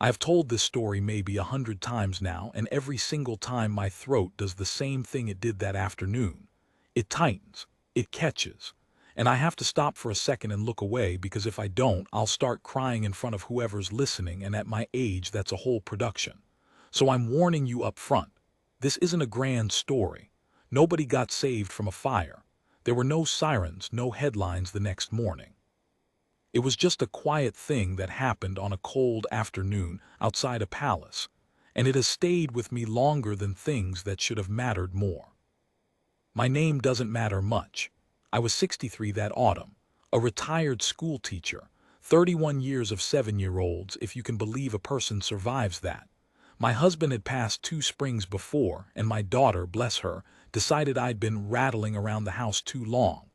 I have told this story maybe 100 times now, and every single time my throat does the same thing it did that afternoon. It tightens, it catches, and I have to stop for a second and look away, because if I don't, I'll start crying in front of whoever's listening, and at my age, that's a whole production. So I'm warning you up front. This isn't a grand story. Nobody got saved from a fire. There were no sirens, no headlines the next morning. It was just a quiet thing that happened on a cold afternoon outside a palace, and it has stayed with me longer than things that should have mattered more. My name doesn't matter much. I was 63 that autumn, a retired school teacher, 31 years of 7-year-olds, if you can believe a person survives that. My husband had passed 2 springs before, and my daughter, bless her, decided I'd been rattling around the house too long.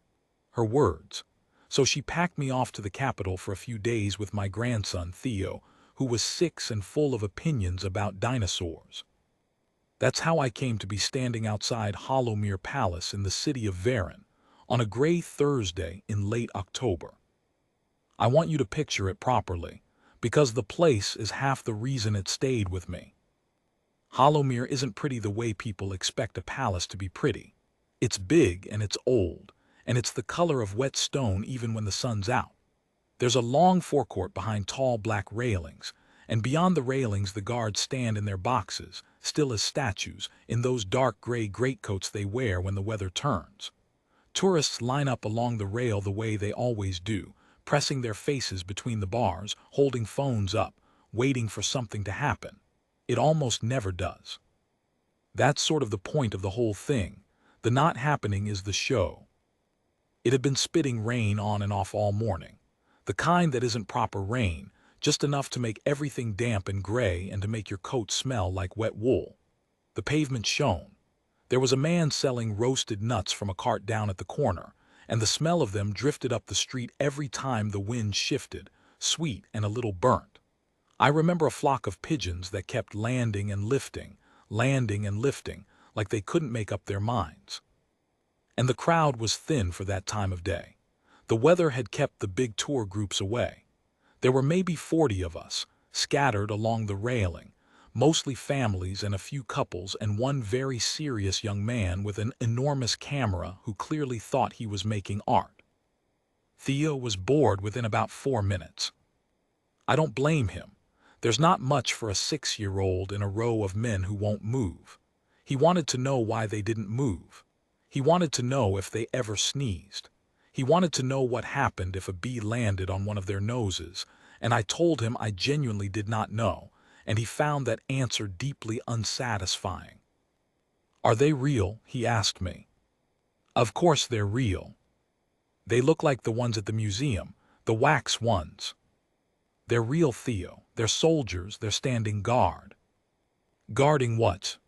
Her words. So she packed me off to the capital for a few days with my grandson, Theo, who was 6 and full of opinions about dinosaurs. That's how I came to be standing outside Hollowmere Palace in the city of Varen on a gray Thursday in late October. I want you to picture it properly, because the place is half the reason it stayed with me. Hollowmere isn't pretty the way people expect a palace to be pretty. It's big and it's old, and it's the color of wet stone even when the sun's out. There's a long forecourt behind tall black railings, and beyond the railings the guards stand in their boxes, still as statues, in those dark gray greatcoats they wear when the weather turns. Tourists line up along the rail the way they always do, pressing their faces between the bars, holding phones up, waiting for something to happen. It almost never does. That's sort of the point of the whole thing. The not happening is the show. It had been spitting rain on and off all morning. The kind that isn't proper rain, just enough to make everything damp and gray and to make your coat smell like wet wool. The pavement shone. There was a man selling roasted nuts from a cart down at the corner, and the smell of them drifted up the street every time the wind shifted, sweet and a little burnt. I remember a flock of pigeons that kept landing and lifting, like they couldn't make up their minds. And the crowd was thin for that time of day. The weather had kept the big tour groups away. There were maybe 40 of us, scattered along the railing, mostly families and a few couples, and one very serious young man with an enormous camera who clearly thought he was making art. Theo was bored within about 4 minutes. I don't blame him. There's not much for a 6-year-old in a row of men who won't move. He wanted to know why they didn't move. He wanted to know if they ever sneezed. He wanted to know what happened if a bee landed on one of their noses, and I told him I genuinely did not know, and he found that answer deeply unsatisfying. "Are they real?" he asked me. "Of course they're real. They look like the ones at the museum, the wax ones." "They're real, Theo. They're soldiers. They're standing guard." "Guarding what?"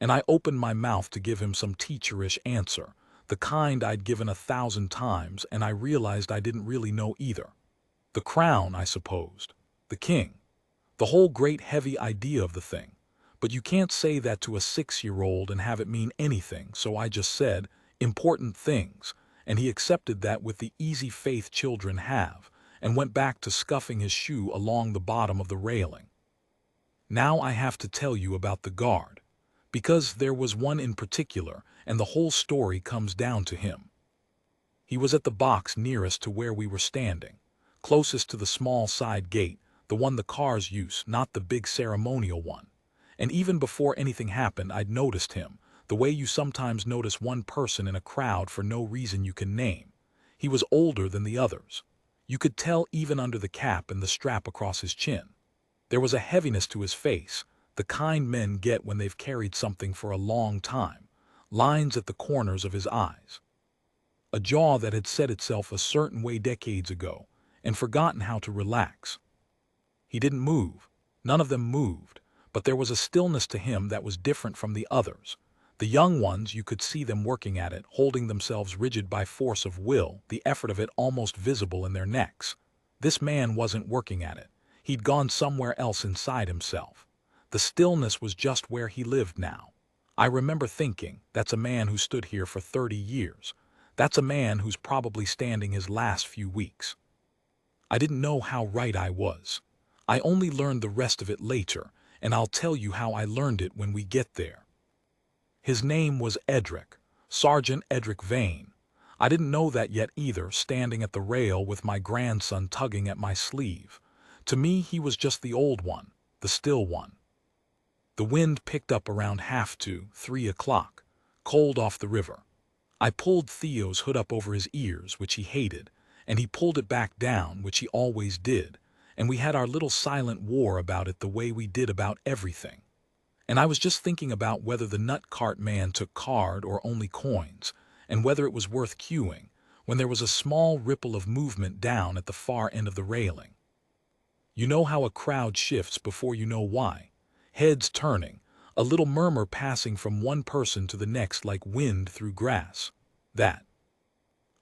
And I opened my mouth to give him some teacherish answer, the kind I'd given 1,000 times, and I realized I didn't really know either. The crown, I supposed. The king. The whole great heavy idea of the thing. But you can't say that to a 6-year-old and have it mean anything, so I just said, "important things," and he accepted that with the easy faith children have, and went back to scuffing his shoe along the bottom of the railing. Now I have to tell you about the guard, because there was one in particular, and the whole story comes down to him. He was at the box nearest to where we were standing, closest to the small side gate, the one the cars use, not the big ceremonial one. And even before anything happened, I'd noticed him, the way you sometimes notice one person in a crowd for no reason you can name. He was older than the others. You could tell even under the cap and the strap across his chin. There was a heaviness to his face, the kind men get when they've carried something for a long time, lines at the corners of his eyes. A jaw that had set itself a certain way decades ago and forgotten how to relax. He didn't move. None of them moved, but there was a stillness to him that was different from the others. The young ones, you could see them working at it, holding themselves rigid by force of will, the effort of it almost visible in their necks. This man wasn't working at it. He'd gone somewhere else inside himself. The stillness was just where he lived now. I remember thinking, that's a man who stood here for 30 years. That's a man who's probably standing his last few weeks. I didn't know how right I was. I only learned the rest of it later, and I'll tell you how I learned it when we get there. His name was Edric, Sergeant Edric Vane. I didn't know that yet either, standing at the rail with my grandson tugging at my sleeve. To me, he was just the old one, the still one. The wind picked up around 3 o'clock, cold off the river. I pulled Theo's hood up over his ears, which he hated, and he pulled it back down, which he always did, and we had our little silent war about it the way we did about everything. And I was just thinking about whether the nut cart man took card or only coins, and whether it was worth queuing, when there was a small ripple of movement down at the far end of the railing. You know how a crowd shifts before you know why. Heads turning, a little murmur passing from one person to the next like wind through grass. That.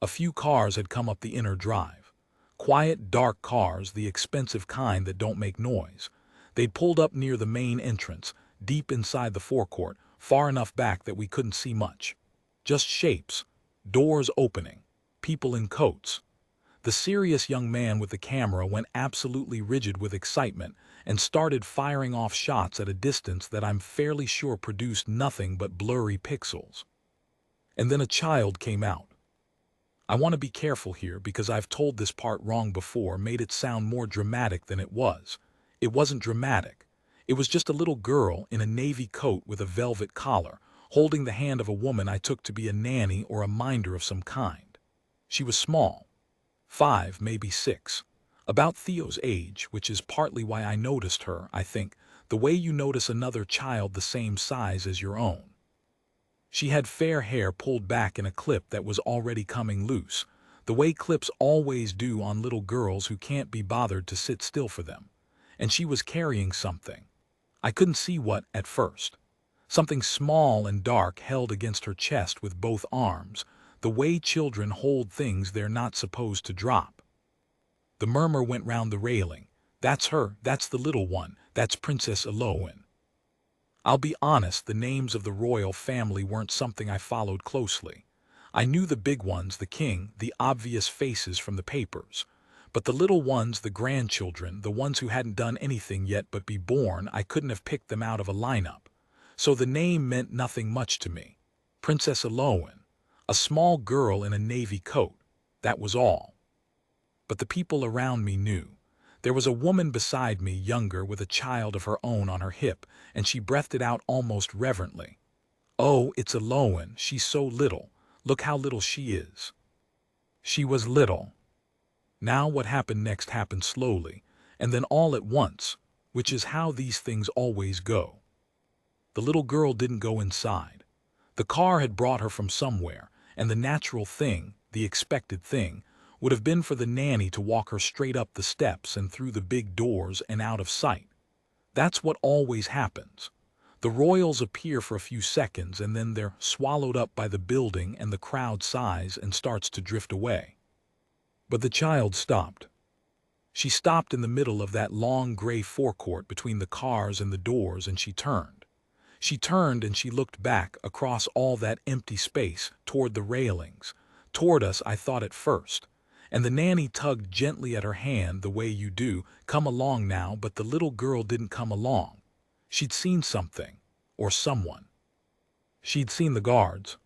A few cars had come up the inner drive. Quiet, dark cars, the expensive kind that don't make noise. They'd pulled up near the main entrance, deep inside the forecourt, far enough back that we couldn't see much. Just shapes, doors opening, people in coats. The serious young man with the camera went absolutely rigid with excitement and started firing off shots at a distance that I'm fairly sure produced nothing but blurry pixels. And then a child came out. I want to be careful here because I've told this part wrong before, made it sound more dramatic than it was. It wasn't dramatic. It was just a little girl in a navy coat with a velvet collar, holding the hand of a woman I took to be a nanny or a minder of some kind. She was small, 5, maybe 6, about Theo's age, which is partly why I noticed her, I think, the way you notice another child the same size as your own. She had fair hair pulled back in a clip that was already coming loose, the way clips always do on little girls who can't be bothered to sit still for them. And she was carrying something. I couldn't see what at first. Something small and dark held against her chest with both arms, the way children hold things they're not supposed to drop. The murmur went round the railing. That's her, that's the little one, that's Princess Elowen. I'll be honest, the names of the royal family weren't something I followed closely. I knew the big ones, the king, the obvious faces from the papers. But the little ones, the grandchildren, the ones who hadn't done anything yet but be born, I couldn't have picked them out of a lineup. So the name meant nothing much to me. Princess Elowen, a small girl in a navy coat, that was all. But the people around me knew. There was a woman beside me, younger, with a child of her own on her hip, and she breathed it out almost reverently. Oh, it's Elowen, she's so little. Look how little she is. She was little. Now what happened next happened slowly, and then all at once, which is how these things always go. The little girl didn't go inside. The car had brought her from somewhere, and the natural thing, the expected thing, would have been for the nanny to walk her straight up the steps and through the big doors and out of sight. That's what always happens. The royals appear for a few seconds and then they're swallowed up by the building and the crowd sighs and starts to drift away. But the child stopped. She stopped in the middle of that long gray forecourt between the cars and the doors, and she turned. She turned and she looked back across all that empty space toward the railings, toward us I thought at first. And the nanny tugged gently at her hand the way you do, come along now, but the little girl didn't come along. She'd seen something, or someone. She'd seen the guards.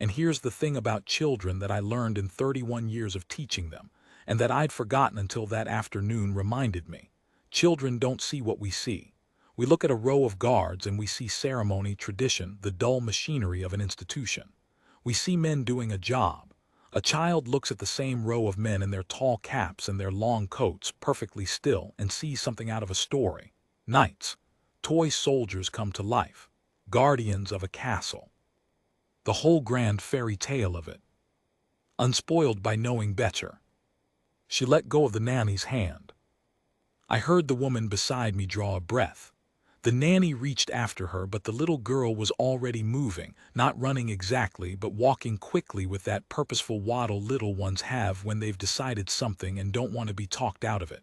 And here's the thing about children that I learned in 31 years of teaching them, and that I'd forgotten until that afternoon reminded me. Children don't see what we see. We look at a row of guards and we see ceremony, tradition, the dull machinery of an institution. We see men doing a job. A child looks at the same row of men in their tall caps and their long coats, perfectly still, and sees something out of a story. Knights, toy soldiers come to life, guardians of a castle. The whole grand fairy tale of it. Unspoiled by knowing better. She let go of the nanny's hand. I heard the woman beside me draw a breath. The nanny reached after her, but the little girl was already moving, not running exactly, but walking quickly with that purposeful waddle little ones have when they've decided something and don't want to be talked out of it.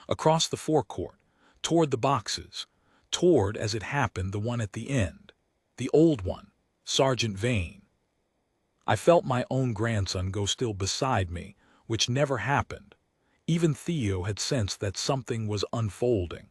Across the forecourt, toward the boxes, toward, as it happened, the one at the end. The old one, Sergeant Vane. I felt my own grandson go still beside me, which never happened. Even Theo had sensed that something was unfolding.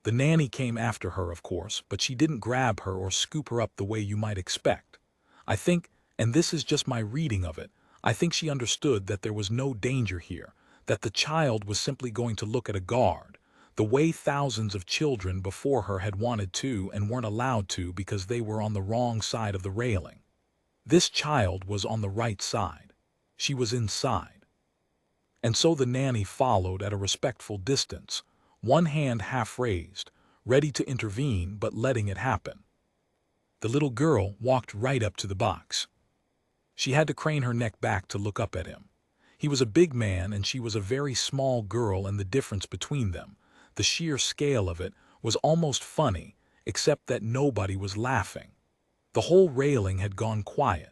The nanny came after her, of course, but she didn't grab her or scoop her up the way you might expect. I think, and this is just my reading of it, I think she understood that there was no danger here, that the child was simply going to look at a guard, the way thousands of children before her had wanted to and weren't allowed to because they were on the wrong side of the railing. This child was on the right side. She was inside. And so the nanny followed at a respectful distance, one hand half raised, ready to intervene but letting it happen. The little girl walked right up to the box. She had to crane her neck back to look up at him. He was a big man and she was a very small girl, and the difference between them, the sheer scale of it, was almost funny, except that nobody was laughing. The whole railing had gone quiet.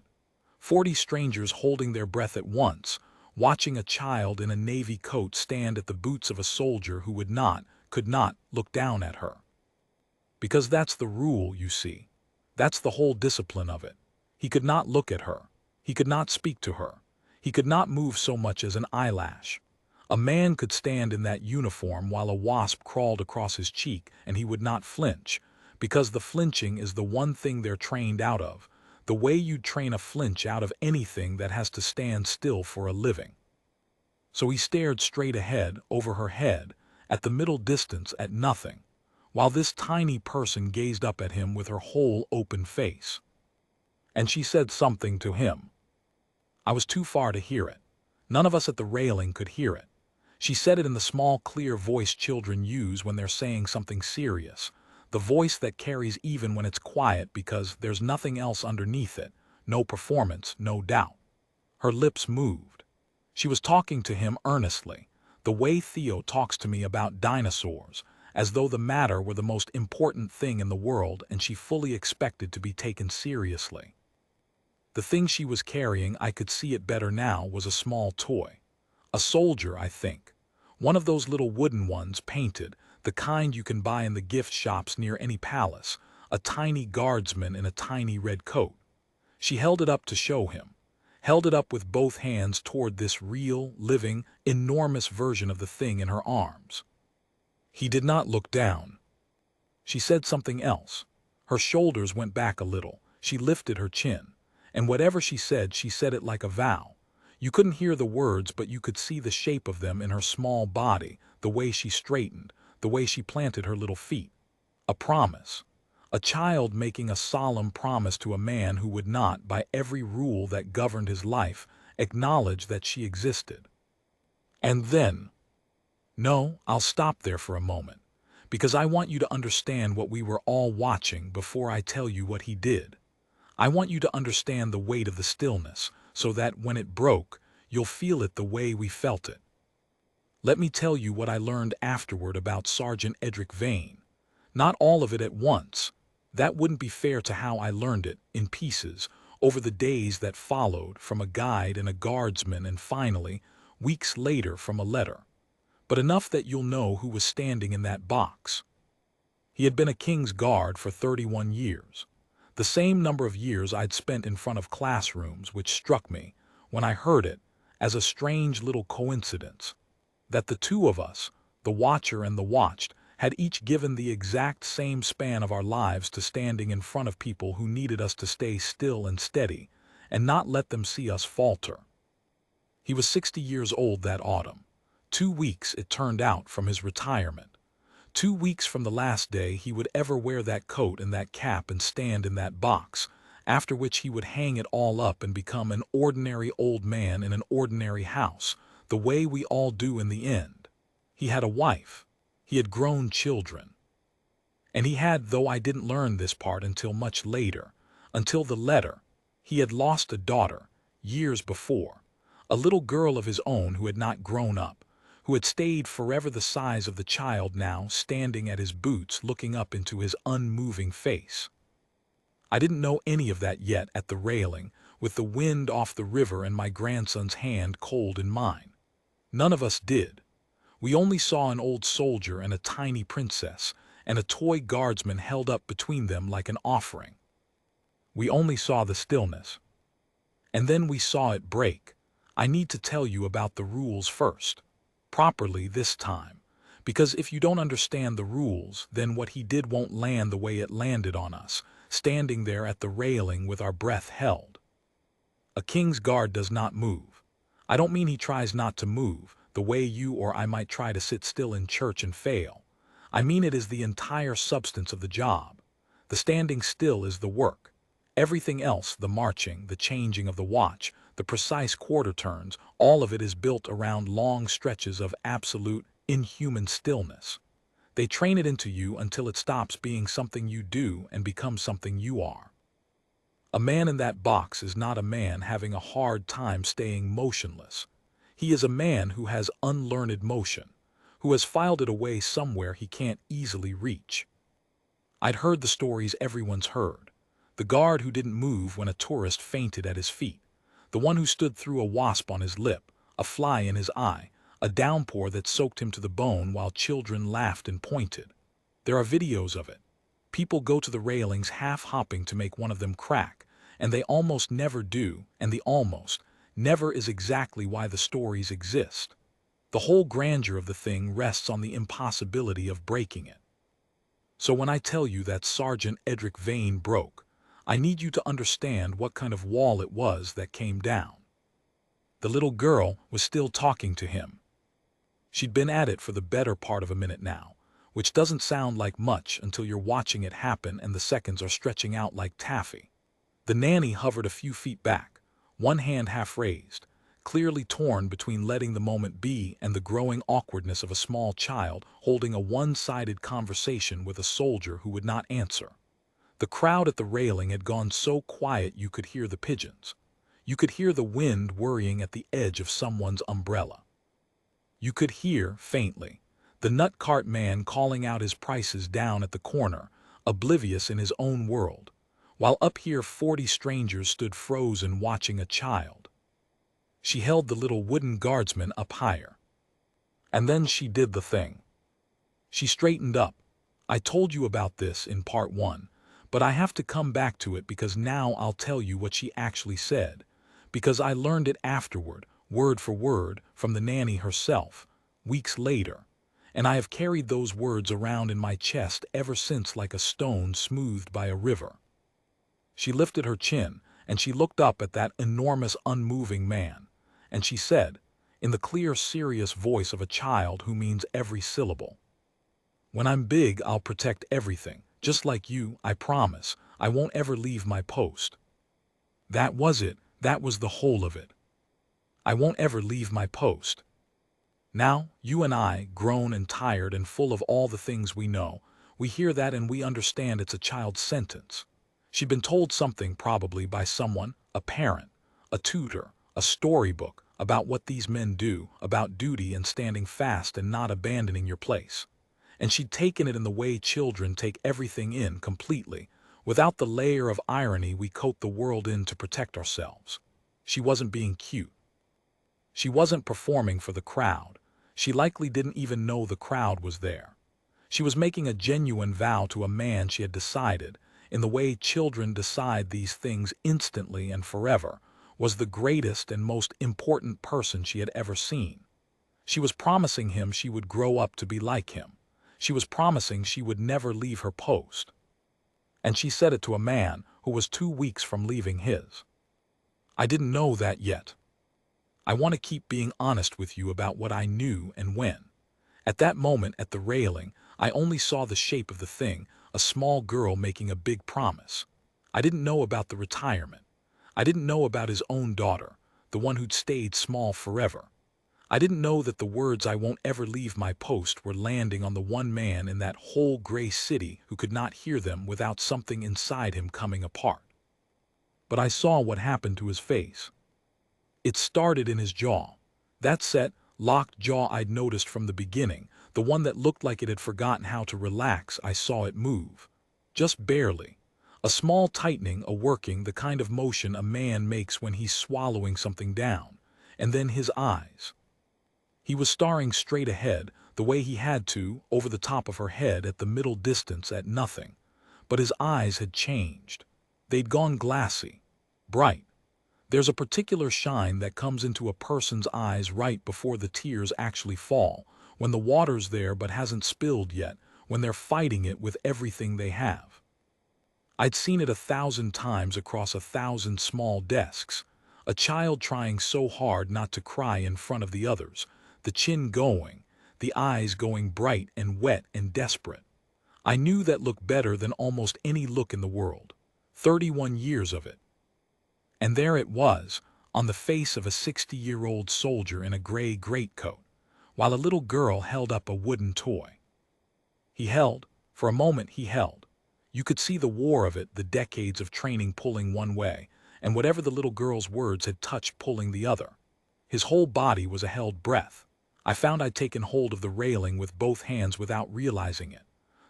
40 strangers holding their breath at once, watching a child in a navy coat stand at the boots of a soldier who could not look down at her. Because that's the rule, you see. That's the whole discipline of it. He could not look at her. He could not speak to her. He could not move so much as an eyelash. A man could stand in that uniform while a wasp crawled across his cheek and he would not flinch, because the flinching is the one thing they're trained out of, the way you'd train a flinch out of anything that has to stand still for a living. So he stared straight ahead, over her head, at the middle distance, at nothing, while this tiny person gazed up at him with her whole open face. And she said something to him. I was too far to hear it. None of us at the railing could hear it. She said it in the small, clear voice children use when they're saying something serious, the voice that carries even when it's quiet because there's nothing else underneath it, no performance, no doubt. Her lips moved. She was talking to him earnestly, the way Theo talks to me about dinosaurs, as though the matter were the most important thing in the world and she fully expected to be taken seriously. The thing she was carrying, I could see it better now, was a small toy. A soldier, I think. One of those little wooden ones, painted, the kind you can buy in the gift shops near any palace, a tiny guardsman in a tiny red coat. She held it up to show him, held it up with both hands toward this real, living, enormous version of the thing in her arms. He did not look down. She said something else. Her shoulders went back a little. She lifted her chin. And whatever she said it like a vow. You couldn't hear the words, but you could see the shape of them in her small body, the way she straightened, the way she planted her little feet. A promise. A child making a solemn promise to a man who would not, by every rule that governed his life, acknowledge that she existed. And then... No, I'll stop there for a moment, because I want you to understand what we were all watching before I tell you what he did. I want you to understand the weight of the stillness, so that when it broke, you'll feel it the way we felt it. Let me tell you what I learned afterward about Sergeant Edric Vane. Not all of it at once. That wouldn't be fair to how I learned it, in pieces, over the days that followed, from a guide and a guardsman, and finally, weeks later, from a letter. But enough that you'll know who was standing in that box. He had been a king's guard for 31 years. The same number of years I'd spent in front of classrooms, which struck me, when I heard it, as a strange little coincidence, that the two of us, the watcher and the watched, had each given the exact same span of our lives to standing in front of people who needed us to stay still and steady, and not let them see us falter. He was 60 years old that autumn. 2 weeks, it turned out, from his retirement. 2 weeks from the last day he would ever wear that coat and that cap and stand in that box, after which he would hang it all up and become an ordinary old man in an ordinary house, the way we all do in the end. He had a wife. He had grown children. And he had, though I didn't learn this part until much later, until the letter, he had lost a daughter, years before, a little girl of his own who had not grown up, who had stayed forever the size of the child now, standing at his boots looking up into his unmoving face. I didn't know any of that yet at the railing, with the wind off the river and my grandson's hand cold in mine. None of us did. We only saw an old soldier and a tiny princess, and a toy guardsman held up between them like an offering. We only saw the stillness. And then we saw it break. I need to tell you about the rules first. Properly this time. Because if you don't understand the rules, then what he did won't land the way it landed on us, standing there at the railing with our breath held. A king's guard does not move. I don't mean he tries not to move, the way you or I might try to sit still in church and fail. I mean it is the entire substance of the job. The standing still is the work. Everything else, the marching, the changing of the watch, the precise quarter turns, all of it is built around long stretches of absolute, inhuman stillness. They train it into you until it stops being something you do and becomes something you are. A man in that box is not a man having a hard time staying motionless. He is a man who has unlearned motion, who has filed it away somewhere he can't easily reach. I'd heard the stories everyone's heard. The guard who didn't move when a tourist fainted at his feet. The one who stood through a wasp on his lip, a fly in his eye, a downpour that soaked him to the bone while children laughed and pointed. There are videos of it. People go to the railings half-hopping to make one of them crack, and they almost never do, and the almost never is exactly why the stories exist. The whole grandeur of the thing rests on the impossibility of breaking it. So when I tell you that Sergeant Edric Vane broke, I need you to understand what kind of wall it was that came down. The little girl was still talking to him. She'd been at it for the better part of a minute now, which doesn't sound like much until you're watching it happen and the seconds are stretching out like taffy. The nanny hovered a few feet back, one hand half raised, clearly torn between letting the moment be and the growing awkwardness of a small child holding a one-sided conversation with a soldier who would not answer. The crowd at the railing had gone so quiet you could hear the pigeons. You could hear the wind worrying at the edge of someone's umbrella. You could hear, faintly, the nut cart man calling out his prices down at the corner, oblivious in his own world, while up here 40 strangers stood frozen watching a child. She held the little wooden guardsman up higher. And then she did the thing. She straightened up. I told you about this in part 1, but I have to come back to it because now I'll tell you what she actually said, because I learned it afterward, word for word, from the nanny herself, weeks later, and I have carried those words around in my chest ever since like a stone smoothed by a river. She lifted her chin, and she looked up at that enormous unmoving man, and she said, in the clear, serious voice of a child who means every syllable, "When I'm big, I'll protect everything. Just like you, I promise. I won't ever leave my post." That was it. That was the whole of it. I won't ever leave my post. Now, you and I, grown and tired and full of all the things we know, we hear that and we understand it's a child's sentence. She'd been told something probably by someone, a parent, a tutor, a storybook, about what these men do, about duty and standing fast and not abandoning your place. And she'd taken it in the way children take everything in completely, without the layer of irony we coat the world in to protect ourselves. She wasn't being cute. She wasn't performing for the crowd. She likely didn't even know the crowd was there. She was making a genuine vow to a man she had decided, in the way children decide these things instantly and forever, was the greatest and most important person she had ever seen. She was promising him she would grow up to be like him. She was promising she would never leave her post. And she said it to a man who was 2 weeks from leaving his. I didn't know that yet. I want to keep being honest with you about what I knew and when. At that moment at the railing, I only saw the shape of the thing, a small girl making a big promise. I didn't know about the retirement. I didn't know about his own daughter, the one who'd stayed small forever. I didn't know that the words "I won't ever leave my post" were landing on the one man in that whole gray city who could not hear them without something inside him coming apart. But I saw what happened to his face. It started in his jaw. That set, locked jaw I'd noticed from the beginning, the one that looked like it had forgotten how to relax. I saw it move. Just barely. A small tightening, a working, the kind of motion a man makes when he's swallowing something down. And then his eyes. He was staring straight ahead, the way he had to, over the top of her head at the middle distance at nothing. But his eyes had changed. They'd gone glassy. Bright. There's a particular shine that comes into a person's eyes right before the tears actually fall, when the water's there but hasn't spilled yet, when they're fighting it with everything they have. I'd seen it 1,000 times across 1,000 small desks. A child trying so hard not to cry in front of the others, the chin going, the eyes going bright and wet and desperate. I knew that look better than almost any look in the world. 31 years of it. And there it was, on the face of a 60-year-old soldier in a gray greatcoat, while a little girl held up a wooden toy. For a moment he held. You could see the war of it, the decades of training pulling one way, and whatever the little girl's words had touched pulling the other. His whole body was a held breath. I found I'd taken hold of the railing with both hands without realizing it.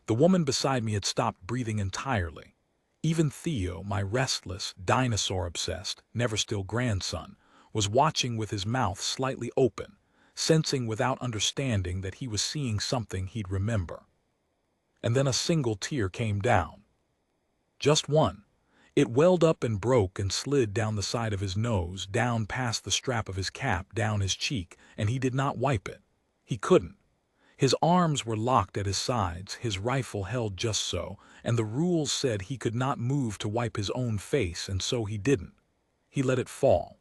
The woman beside me had stopped breathing entirely. Even Theo, my restless, dinosaur-obsessed, never-still grandson, was watching with his mouth slightly open, sensing without understanding that he was seeing something he'd remember. And then a single tear came down. Just one. It welled up and broke and slid down the side of his nose, down past the strap of his cap, down his cheek, and he did not wipe it. He couldn't. His arms were locked at his sides, his rifle held just so, and the rules said he could not move to wipe his own face, and so he didn't. He let it fall.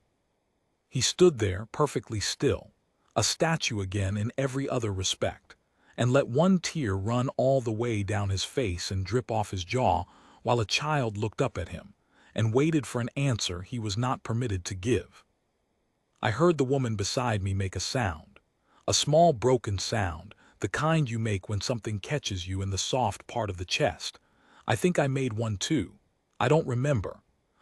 He stood there, perfectly still, a statue again in every other respect, and let one tear run all the way down his face and drip off his jaw, while a child looked up at him and waited for an answer he was not permitted to give. I heard the woman beside me make a sound, a small broken sound, the kind you make when something catches you in the soft part of the chest. I think I made one too. I don't remember.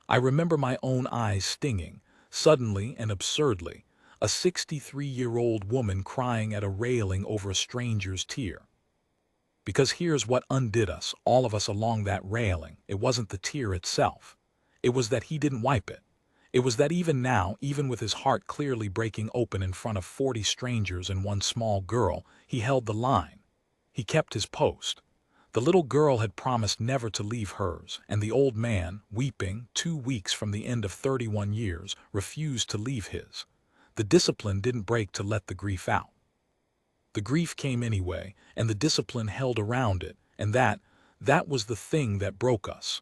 I remember my own eyes stinging, suddenly and absurdly, a 63-year-old woman crying at a railing over a stranger's tear. Because here's what undid us, all of us along that railing. It wasn't the tear itself. It was that he didn't wipe it. It was that even now, even with his heart clearly breaking open in front of 40 strangers and one small girl, he held the line. He kept his post. The little girl had promised never to leave hers, and the old man, weeping 2 weeks from the end of 31 years, refused to leave his. The discipline didn't break to let the grief out. The grief came anyway, and the discipline held around it, and that was the thing that broke us.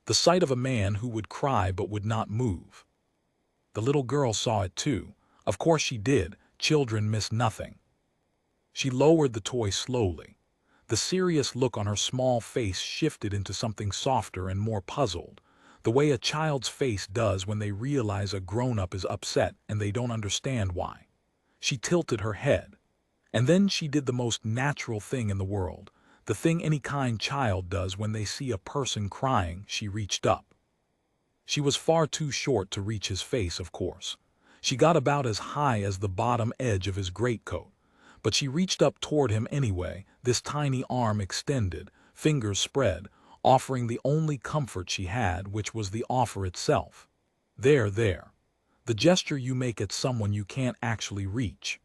The sight of a man who would cry but would not move. The little girl saw it too. Of course she did. Children miss nothing. She lowered the toy slowly. The serious look on her small face shifted into something softer and more puzzled, the way a child's face does when they realize a grown-up is upset and they don't understand why. She tilted her head. And then she did the most natural thing in the world, the thing any kind child does when they see a person crying. She reached up. She was far too short to reach his face, of course. She got about as high as the bottom edge of his greatcoat, but she reached up toward him anyway, this tiny arm extended, fingers spread, offering the only comfort she had, which was the offer itself. There. The gesture you make at someone you can't actually reach.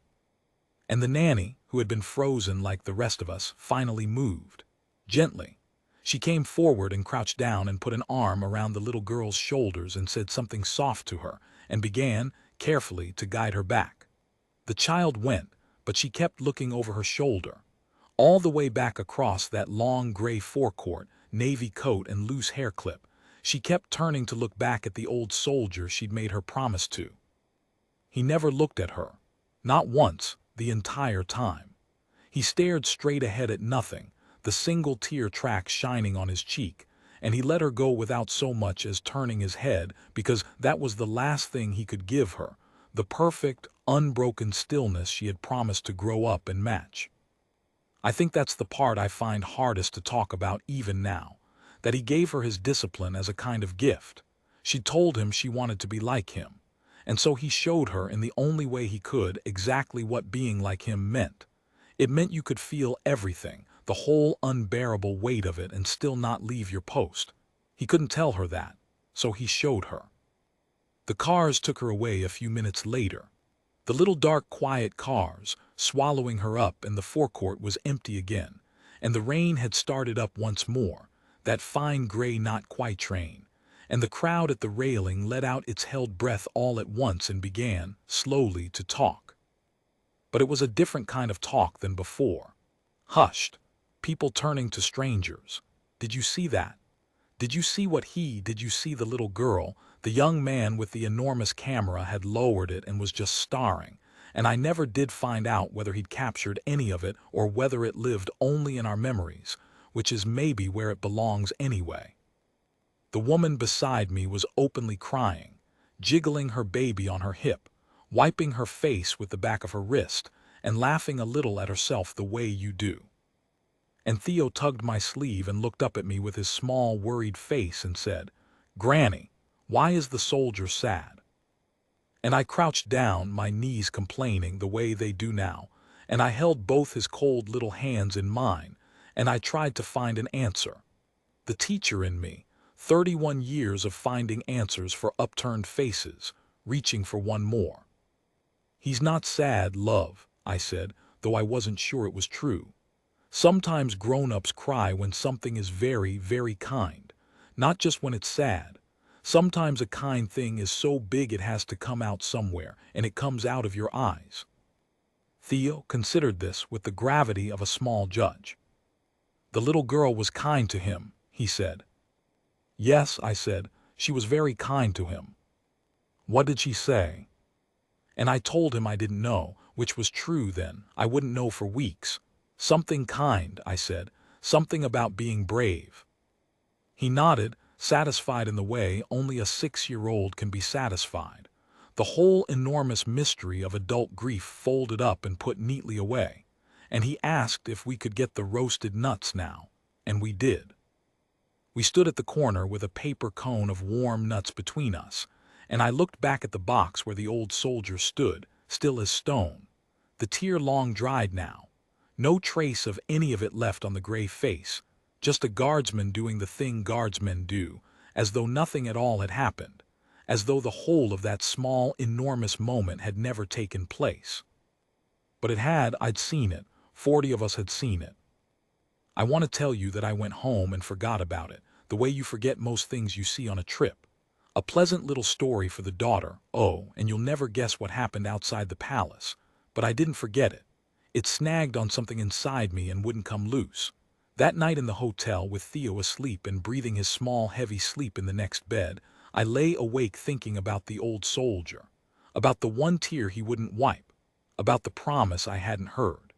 And the nanny, who had been frozen like the rest of us, finally moved. Gently. She came forward and crouched down and put an arm around the little girl's shoulders and said something soft to her, and began, carefully, to guide her back. The child went, but she kept looking over her shoulder. All the way back across that long gray forecourt, navy coat and loose hair clip, she kept turning to look back at the old soldier she'd made her promise to. He never looked at her. Not once. The entire time. He stared straight ahead at nothing, the single tear track shining on his cheek, and he let her go without so much as turning his head, because that was the last thing he could give her, the perfect, unbroken stillness she had promised to grow up and match. I think that's the part I find hardest to talk about even now, that he gave her his discipline as a kind of gift. She told him she wanted to be like him. And so he showed her in the only way he could exactly what being like him meant. It meant you could feel everything, the whole unbearable weight of it, and still not leave your post. He couldn't tell her that, so he showed her. The cars took her away a few minutes later. The little dark quiet cars, swallowing her up, and the forecourt was empty again, and the rain had started up once more, that fine gray not quite rain. and the crowd at the railing let out its held breath all at once and began, slowly, to talk. But it was a different kind of talk than before. Hushed. People turning to strangers. Did you see that? Did you see did you see the little girl? The young man with the enormous camera had lowered it and was just staring, and I never did find out whether he'd captured any of it or whether it lived only in our memories, which is maybe where it belongs anyway. The woman beside me was openly crying, jiggling her baby on her hip, wiping her face with the back of her wrist, and laughing a little at herself the way you do. And Theo tugged my sleeve and looked up at me with his small, worried face and said, "Granny, why is the soldier sad?" And I crouched down, my knees complaining the way they do now, and I held both his cold little hands in mine, and I tried to find an answer. The teacher in me, 31 years of finding answers for upturned faces, reaching for one more. "He's not sad, love," I said, though I wasn't sure it was true. "Sometimes grown-ups cry when something is very, very kind, not just when it's sad. Sometimes a kind thing is so big it has to come out somewhere, and it comes out of your eyes." Theo considered this with the gravity of a small judge. "The little girl was kind to him," he said. "Yes," I said, "she was very kind to him." "What did she say?" And I told him I didn't know, which was true then. I wouldn't know for weeks. "Something kind," I said, "something about being brave." He nodded, satisfied in the way only a 6-year-old can be satisfied. The whole enormous mystery of adult grief folded up and put neatly away. And he asked if we could get the roasted nuts now, and we did. We stood at the corner with a paper cone of warm nuts between us, and I looked back at the box where the old soldier stood, still as stone. The tear long dried now. No trace of any of it left on the gray face, just a guardsman doing the thing guardsmen do, as though nothing at all had happened, as though the whole of that small, enormous moment had never taken place. But it had. I'd seen it. 40 of us had seen it. I want to tell you that I went home and forgot about it, the way you forget most things you see on a trip. A pleasant little story for the daughter, oh, and you'll never guess what happened outside the palace. But I didn't forget it. It snagged on something inside me and wouldn't come loose. That night in the hotel, with Theo asleep and breathing his small, heavy sleep in the next bed, I lay awake thinking about the old soldier, about the one tear he wouldn't wipe, about the promise I hadn't heard.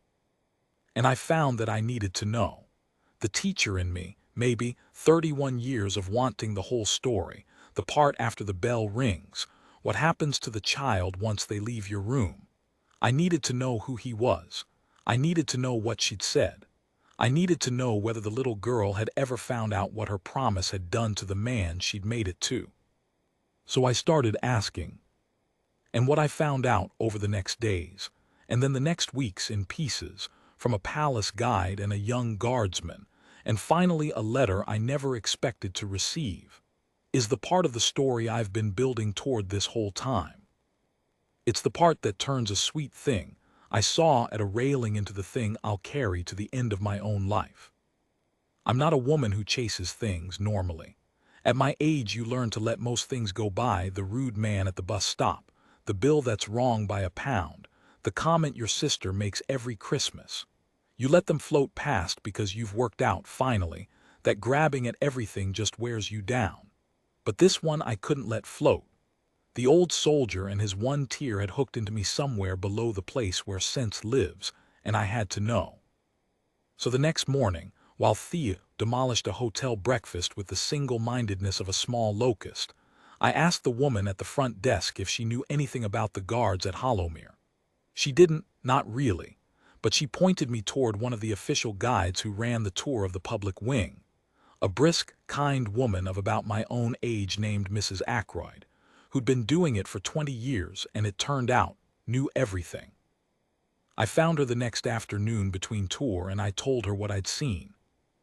And I found that I needed to know. The teacher in me, maybe 31 years of wanting the whole story, the part after the bell rings, what happens to the child once they leave your room. I needed to know who he was. I needed to know what she'd said. I needed to know whether the little girl had ever found out what her promise had done to the man she'd made it to. So I started asking. And what I found out over the next days, and then the next weeks in pieces, from a palace guide and a young guardsman, and finally a letter I never expected to receive, is the part of the story I've been building toward this whole time. It's the part that turns a sweet thing I saw at a railing into the thing I'll carry to the end of my own life. I'm not a woman who chases things normally. At my age, you learn to let most things go by: the rude man at the bus stop, the bill that's wrong by £1, the comment your sister makes every Christmas. You let them float past because you've worked out, finally, that grabbing at everything just wears you down. But this one I couldn't let float. The old soldier and his one tear had hooked into me somewhere below the place where sense lives, and I had to know. So the next morning, while Thea demolished a hotel breakfast with the single-mindedness of a small locust, I asked the woman at the front desk if she knew anything about the guards at Hollowmere. She didn't, not really, but she pointed me toward one of the official guides who ran the tour of the public wing, a brisk, kind woman of about my own age named Mrs. Ackroyd, who'd been doing it for 20 years and, it turned out, knew everything. I found her the next afternoon between tour, and I told her what I'd seen.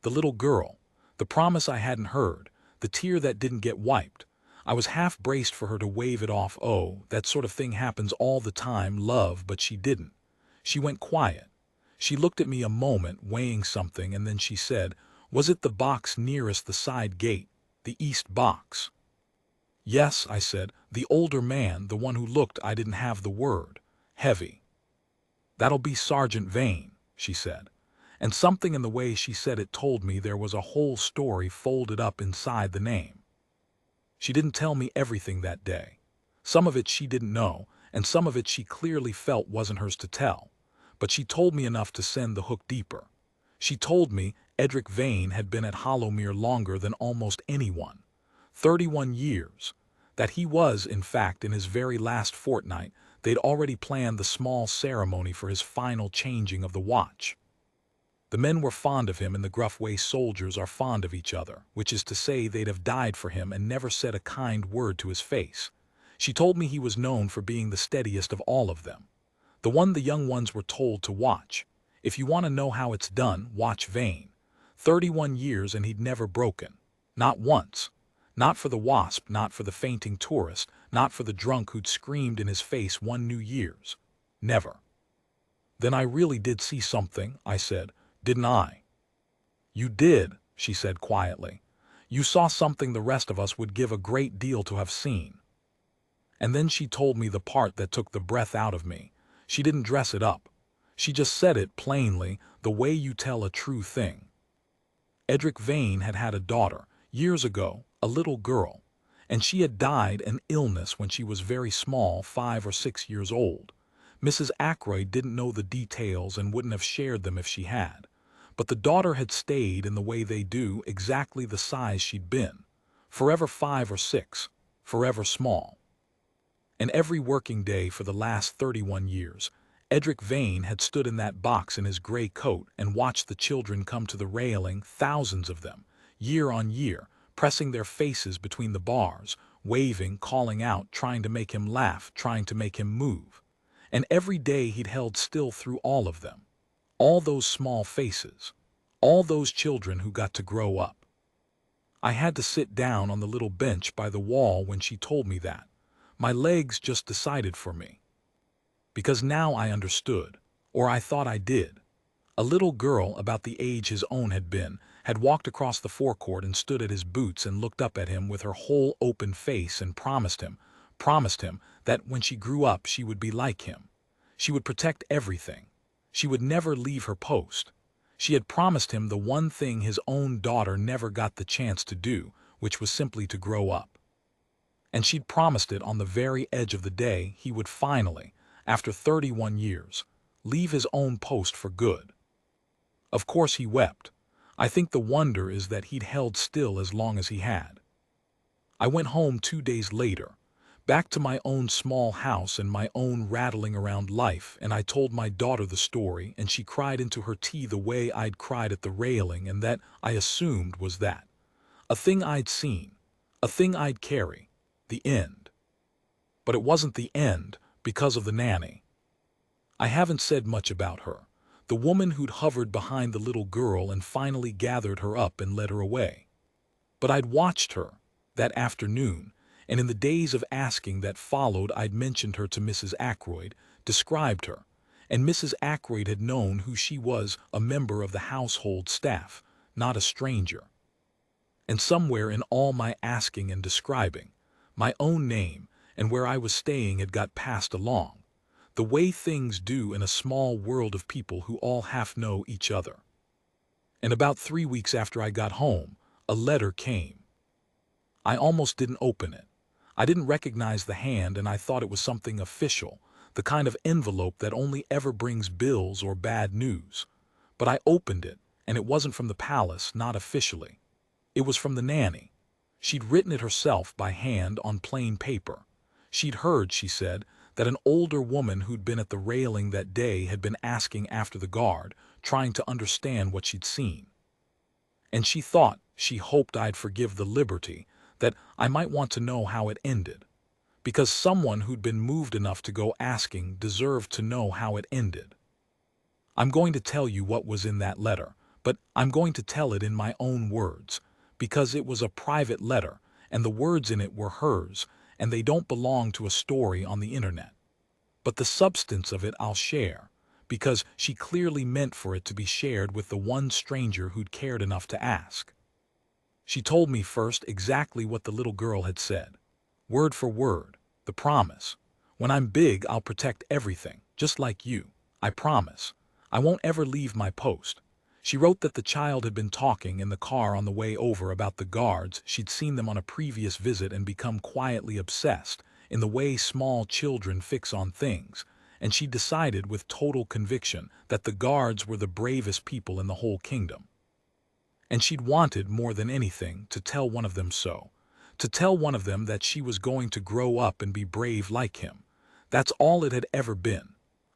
The little girl, the promise I hadn't heard, the tear that didn't get wiped. I was half braced for her to wave it off. "Oh, that sort of thing happens all the time, love," but she didn't. She went quiet. She looked at me a moment, weighing something, and then she said, "Was it the box nearest the side gate, the east box?" Yes, I said, the older man, the one who looked, I didn't have the word, heavy. That'll be Sergeant Vane, she said. And something in the way she said it told me there was a whole story folded up inside the name. She didn't tell me everything that day. Some of it she didn't know, and some of it she clearly felt wasn't hers to tell. But she told me enough to send the hook deeper. She told me Edric Vane had been at Hollowmere longer than almost anyone. 31 years. That he was, in fact, in his very last fortnight, they'd already planned the small ceremony for his final changing of the watch. The men were fond of him in the gruff way soldiers are fond of each other, which is to say they'd have died for him and never said a kind word to his face. She told me he was known for being the steadiest of all of them. The one the young ones were told to watch. If you want to know how it's done, watch Vane. 31 years and he'd never broken. Not once. Not for the wasp, not for the fainting tourist, not for the drunk who'd screamed in his face one New Year's. Never. Then I really did see something, I said, didn't I? You did, she said quietly. You saw something the rest of us would give a great deal to have seen. And then she told me the part that took the breath out of me. She didn't dress it up. She just said it plainly, the way you tell a true thing. Edric Vane had had a daughter, years ago, a little girl, and she had died an illness when she was very small, 5 or 6 years old. Mrs. Ackroyd didn't know the details and wouldn't have shared them if she had. But the daughter had stayed in the way they do, exactly the size she'd been. Forever 5 or 6, forever small. And every working day for the last 31 years, Edric Vane had stood in that box in his gray coat and watched the children come to the railing, thousands of them, year on year, pressing their faces between the bars, waving, calling out, trying to make him laugh, trying to make him move. And every day he'd held still through all of them. All those small faces. All those children who got to grow up. I had to sit down on the little bench by the wall when she told me that. My legs just decided for me. Because now I understood, or I thought I did. A little girl about the age his own had been, had walked across the forecourt and stood at his boots and looked up at him with her whole open face and promised him that when she grew up she would be like him. She would protect everything. She would never leave her post. She had promised him the one thing his own daughter never got the chance to do, which was simply to grow up. And she'd promised it on the very edge of the day he would finally, after 31 years, leave his own post for good. Of course he wept. I think the wonder is that he'd held still as long as he had. I went home 2 days later, back to my own small house and my own rattling around life, and I told my daughter the story, and she cried into her tea the way I'd cried at the railing, and that, I assumed, was that. A thing I'd seen, a thing I'd carry, the end. But it wasn't the end, because of the nanny. I haven't said much about her, the woman who'd hovered behind the little girl and finally gathered her up and led her away. But I'd watched her, that afternoon, and in the days of asking that followed I'd mentioned her to Mrs. Ackroyd, described her, and Mrs. Ackroyd had known who she was, a member of the household staff, not a stranger. And somewhere in all my asking and describing, my own name and where I was staying had got passed along, the way things do in a small world of people who all half know each other. And about 3 weeks after I got home, a letter came. I almost didn't open it. I didn't recognize the hand, and I thought it was something official, the kind of envelope that only ever brings bills or bad news. But I opened it, and it wasn't from the palace, not officially. It was from the nanny. She'd written it herself by hand on plain paper. She'd heard, she said, that an older woman who'd been at the railing that day had been asking after the guard, trying to understand what she'd seen. And she thought, she hoped I'd forgive the liberty, that I might want to know how it ended, because someone who'd been moved enough to go asking deserved to know how it ended. I'm going to tell you what was in that letter, but I'm going to tell it in my own words, because it was a private letter, and the words in it were hers, and they don't belong to a story on the internet. But the substance of it I'll share, because she clearly meant for it to be shared with the one stranger who'd cared enough to ask. She told me first exactly what the little girl had said. Word for word, the promise. When I'm big, I'll protect everything, just like you. I promise. I won't ever leave my post. She wrote that the child had been talking in the car on the way over about the guards. She'd seen them on a previous visit and become quietly obsessed in the way small children fix on things, and she decided with total conviction that the guards were the bravest people in the whole kingdom. And she'd wanted more than anything to tell one of them so. To tell one of them that she was going to grow up and be brave like him. That's all it had ever been.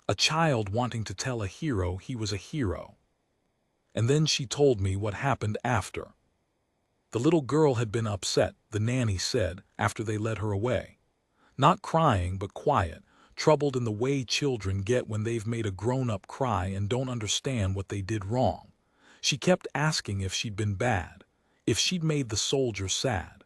A child wanting to tell a hero he was a hero. And then she told me what happened after. The little girl had been upset, the nanny said, after they led her away. Not crying, but quiet, troubled in the way children get when they've made a grown-up cry and don't understand what they did wrong. She kept asking if she'd been bad, if she'd made the soldier sad.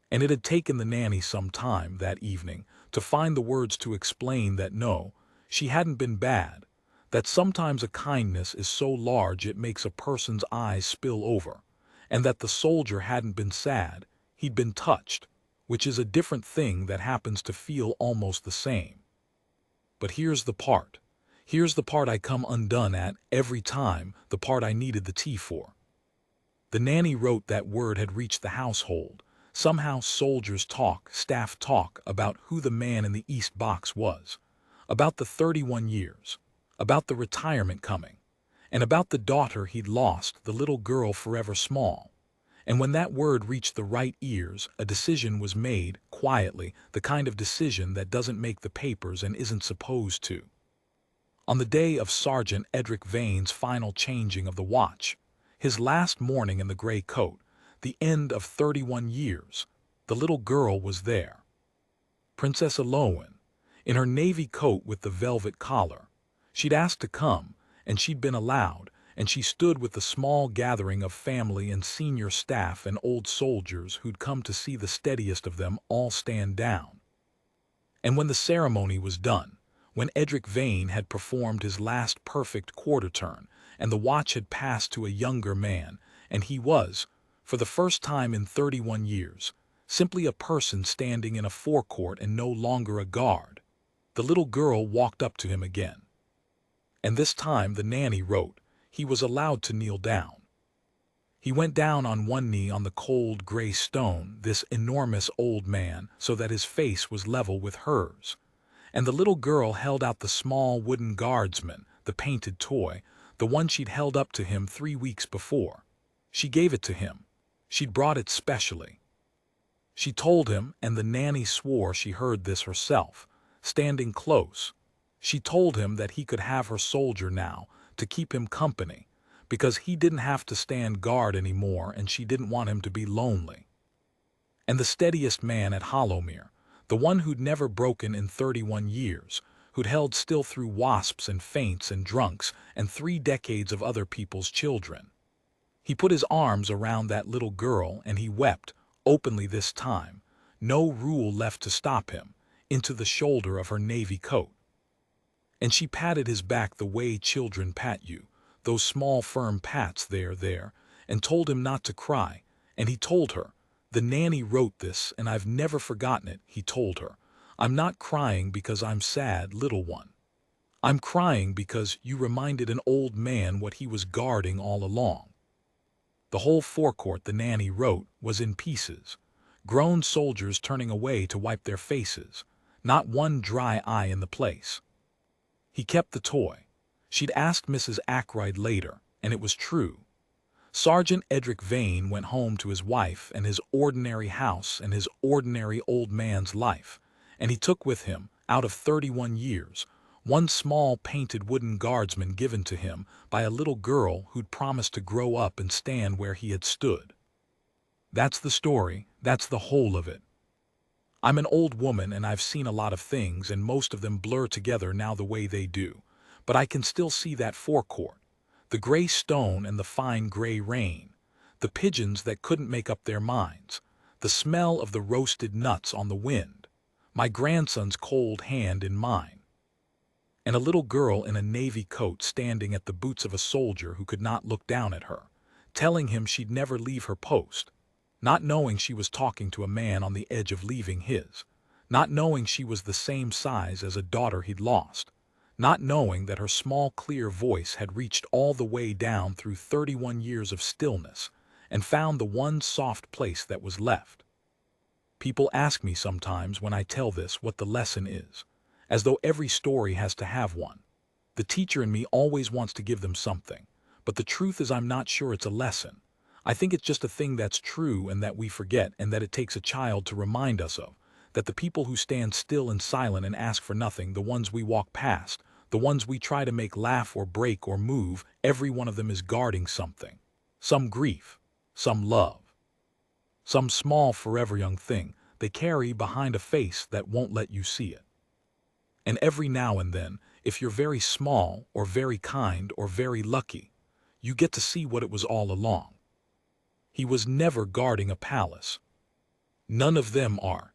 And it had taken the nanny some time that evening to find the words to explain that no, she hadn't been bad, that sometimes a kindness is so large it makes a person's eyes spill over, and that the soldier hadn't been sad, he'd been touched, which is a different thing that happens to feel almost the same. But here's the part. Here's the part I come undone at every time, the part I needed the tea for. The nanny wrote that word had reached the household. Somehow soldiers talk, staff talk, about who the man in the East box was, about the 31 years, about the retirement coming, and about the daughter he'd lost, the little girl forever small. And when that word reached the right ears, a decision was made, quietly, the kind of decision that doesn't make the papers and isn't supposed to. On the day of Sergeant Edric Vane's final changing of the watch, his last morning in the gray coat, the end of 31 years, the little girl was there. Princess Aloan, in her navy coat with the velvet collar. She'd asked to come, and she'd been allowed, and she stood with the small gathering of family and senior staff and old soldiers who'd come to see the steadiest of them all stand down. And when the ceremony was done, when Edric Vane had performed his last perfect quarter turn, and the watch had passed to a younger man, and he was, for the first time in 31 years, simply a person standing in a forecourt and no longer a guard, the little girl walked up to him again. And this time, the nanny wrote, he was allowed to kneel down. He went down on one knee on the cold gray stone, this enormous old man, so that his face was level with hers. And the little girl held out the small wooden guardsman, the painted toy, the one she'd held up to him 3 weeks before. She gave it to him. She'd brought it specially. She told him, and the nanny swore she heard this herself, standing close. She told him that he could have her soldier now, to keep him company, because he didn't have to stand guard anymore and she didn't want him to be lonely. And the steadiest man at Hollowmere, the one who'd never broken in 31 years, who'd held still through wasps and faints and drunks and 3 decades of other people's children. He put his arms around that little girl and he wept, openly this time, no rule left to stop him, into the shoulder of her navy coat. And she patted his back the way children pat you, those small firm pats there, and told him not to cry, and he told her, the nanny wrote this and I've never forgotten it, he told her, I'm not crying because I'm sad, little one. I'm crying because you reminded an old man what he was guarding all along. The whole forecourt, the nanny wrote, was in pieces, grown soldiers turning away to wipe their faces, not one dry eye in the place. He kept the toy. She'd asked Mrs. Ackroyd later, and it was true. Sergeant Edric Vane went home to his wife and his ordinary house and his ordinary old man's life, and he took with him, out of 31 years, one small painted wooden guardsman given to him by a little girl who'd promised to grow up and stand where he had stood. That's the story, that's the whole of it. I'm an old woman and I've seen a lot of things and most of them blur together now the way they do, but I can still see that forecourt, the gray stone and the fine gray rain, the pigeons that couldn't make up their minds, the smell of the roasted nuts on the wind, my grandson's cold hand in mine, and a little girl in a navy coat standing at the boots of a soldier who could not look down at her, telling him she'd never leave her post. not knowing she was talking to a man on the edge of leaving his, not knowing she was the same size as a daughter he'd lost, not knowing that her small, clear voice had reached all the way down through 31 years of stillness and found the one soft place that was left. People ask me sometimes when I tell this what the lesson is, as though every story has to have one. The teacher in me always wants to give them something, but the truth is I'm not sure it's a lesson. I think it's just a thing that's true and that we forget, and that it takes a child to remind us of, that the people who stand still and silent and ask for nothing, the ones we walk past, the ones we try to make laugh or break or move, every one of them is guarding something. Some grief, some love, some small forever young thing they carry behind a face that won't let you see it. And every now and then, if you're very small or very kind or very lucky, you get to see what it was all along. He was never guarding a palace. None of them are.